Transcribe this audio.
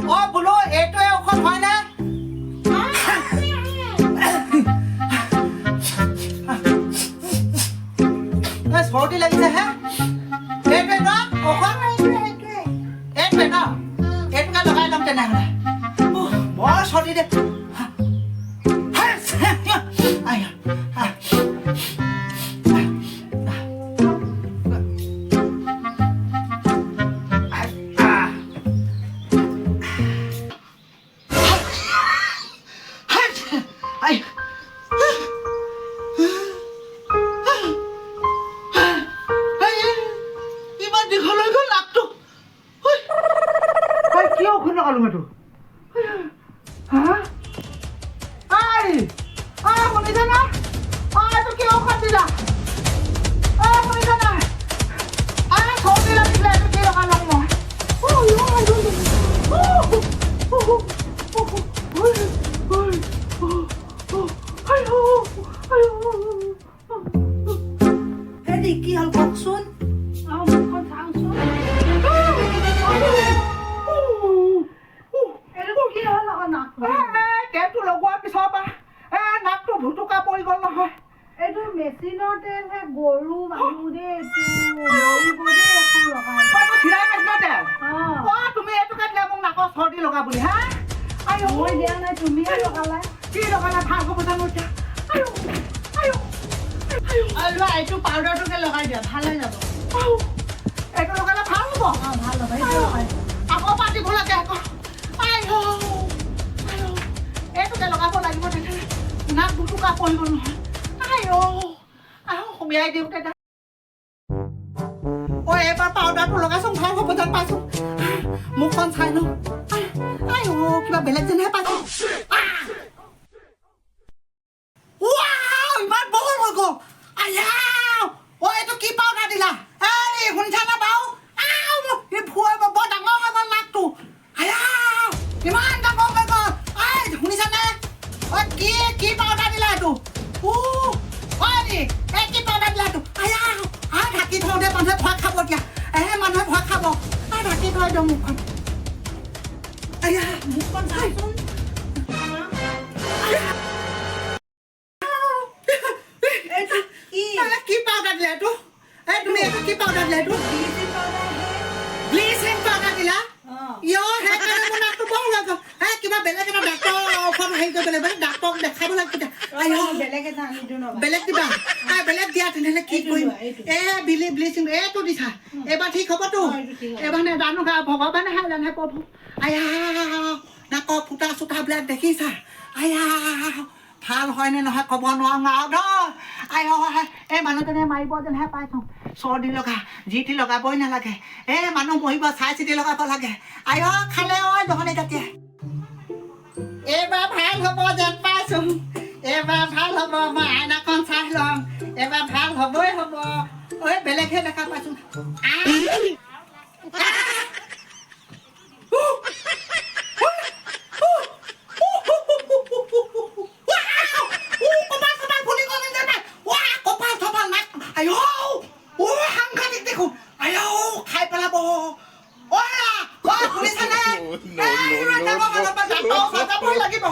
অ বোলো এইটোৱে ঔষধ হয় নে চৰ্দি লাগিছে হে এইটোৱে ন ঔষধ এইটোৱে ন এইটোকে লগাই ল'ম তেনেহ'লে বৰ চৰ্দি দে কি হ'ল কওকচোন মুখখন চাওঁচোন কি হ'ল আকৌ নাকটো তেলটো লগোৱাৰ পিছৰ পৰা নাকটো ভুটুকা পৰি গ'ল নহয় এইটো মেচিনৰ তেলহে গৰু মানুহ দেই তুমি এইটোকে দিলে মোক নাকৰ চৰ্দি লগা বুলি হা মই দিয়া নাই তুমিয়ে লগালা কি লগালা ভাল হ'ব জানো এতিয়া এইটো পাউডাৰটোকে লগাই দিয়া ভাল হৈ যাব এইটো লগালে ভাল হ'ব ভাল হ'ব এইটো লগাই আকৌ পাতিব লাগে আকৌ এইটোকে লগাব লাগিব তেতিয়াহ'লে নাক দুটুকা পৰিব নহয় সুমিয়াই দিওঁ তেতিয়া এইবাৰ পাউডাৰটো লগাইছোং ভাল হ'ব যেন পাইছোঁ মুখখন চাই লওঁ কিবা বেলেগ যেনহে পাইছোঁ ইমান বহল হৈ গ'ল এইটো কি পাউডাৰ দিলা শুনিছা না বাৰু বৰ ডাঙৰ হৈ গ'ল নাকটো ইমান ডাঙৰ হৈ গ'ল শুনিছানে কি পাউডাৰ দিলা এইটো কি পাউডাৰ দিলা এইটো ঢাকি থওঁতে মানুহে ভয় খাব এতিয়া মানুহে ভয় খাব ঢাকি থৈ দিওঁ মুখখন মুখখন চাইচোন কি পাউডাৰ দিলা এইটো তুমি এইটো কি পাউডাৰ দিলা এইটো ব্লিচিং পাউডাৰ দিলা সেইকাৰণে মোৰ নাকটো বৰ হৈ গ'ল কিবা বেলেগ এটা ডাক্তৰ ঔষধ হেৰি কৰিব লাগিব ডাক্তৰক দেখাব লাগিব বেলেগ দিবা বেলেগ দিয়া তেনেহ'লে কি কৰিম ব্লিচিং এইটো দিছা এইবাৰ ঠিক হ'বতো এইবাৰ নেজানো ভগৱানেহে জানে প্ৰভু নাকৰ ফুটা চুটাবিলাক দেখিছা ভাল হয়নে নহয় ক'ব নোৱাৰো আৰু এই মানুহজনে মাৰিব যেনহে পাইছোঁ চৰ্দি লগা যিটি লগাবই নালাগে মানুহ মৰিব চাই চিতি লগাব লাগে খালে জহনি তেতিয়া এইবাৰ ভাল হ'ব যেন পাইছোঁ এইবাৰ ভাল হ'ব মই আইনাখন চাই ল'ম এইবাৰ ভাল হ'বই হ'ব বেলেগহে দেখা পাইছোঁ সাংঘাতিক দেখোন খাই পেলাব শুনিছানে লাগিব